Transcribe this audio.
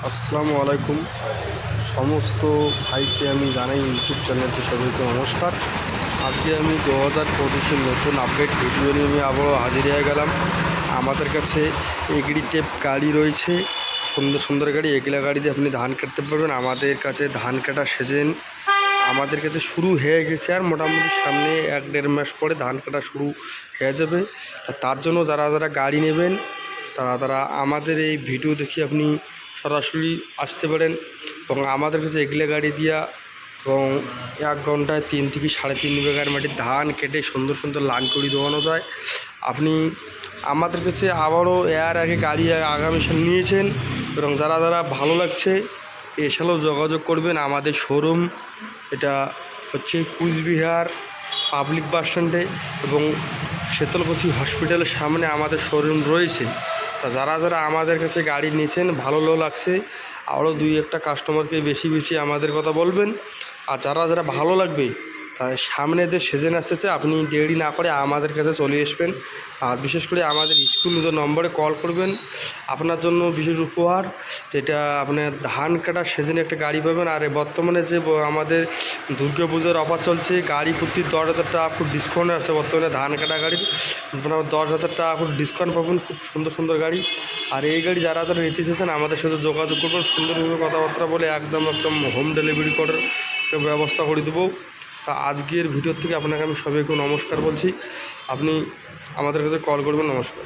আসসালামু আলাইকুম। সমস্ত ভাইকে আমি জানাই ইউটিউব চ্যানেলটি সবাইকে নমস্কার। আজকে আমি 2025 নতুন আপডেট ভিডিও নিয়ে আমি আবারও হাজির হয়ে গেলাম। আমাদের কাছে এগ্রি টেপ গাড়ি রয়েছে, সুন্দর সুন্দর গাড়ি। এগুলা গাড়ি দিয়ে আপনি ধান কাটতে পারবেন। আমাদের কাছে ধান কাটা সিজন আমাদের কাছে শুরু হয়ে গেছে, আর মোটামুটি সামনে 1-1.5 মাস পরে ধান কাটা শুরু হয়ে যাবে। তার জন্য যারা যারা গাড়ি নেবেন তারা আমাদের এই ভিডিও দেখে আপনি সরাসরি আসতে পারেন। এবং আমাদের কাছে এগুলো গাড়ি দিয়া এবং 1 ঘন্টায় 3 থেকে 3.5 বিঘার মাটির ধান কেটে সুন্দর সুন্দর লাইন করে দেওয়ানো যায়। আপনি আমাদের কাছে আবারও এর আগে গাড়ি আগামী সাল নিয়েছেন, এবং যারা যারা ভালো লাগছে এসালেও যোগাযোগ করবেন। আমাদের শোরুম এটা হচ্ছে কুচবিহার পাবলিক বাস স্ট্যান্ডে এবং শীতলকুচি হসপিটালের সামনে আমাদের শোরুম রয়েছে। তা যারা যারা আমাদের কাছে গাড়ি নিয়েছেন ভালো লাগছে, আরও 2-1টা কাস্টমারকে বেশি বেশি আমাদের কথা বলবেন। আর যারা যারা ভালো লাগবে তাই সামনে যে সিজন আসতেছে আপনি দেরি না করে আমাদের কাছে চলে আসবেন। আর বিশেষ করে আমাদের স্ক্রিনে নম্বরে কল করবেন। আপনার জন্য বিশেষ উপহার, যেটা আপনার ধান কাটার সিজনে একটা গাড়ি পাবেন। আর বর্তমানে যে আমাদের দুর্গা পুজোর অফার চলছে, গাড়ি প্রতি 10,000 টাকা খুব ডিসকাউন্ট আছে। বর্তমানে ধান কাটা গাড়ির আপনার 10,000 টাকা খুব ডিসকাউন্ট পাবেন, খুব সুন্দর সুন্দর গাড়ি। আর এই গাড়ি যারা যারা নিতে চেয়েছেন আমাদের সাথে যোগাযোগ করবেন। সুন্দরভাবে কথাবার্তা বলে একদম হোম ডেলিভারি করার ব্যবস্থা করে দেবো। তা আজকের ভিডিও থেকে আপনাকে আমি সবাইকে নমস্কার বলছি। আপনি আমাদের কাছে কল করবেন। নমস্কার।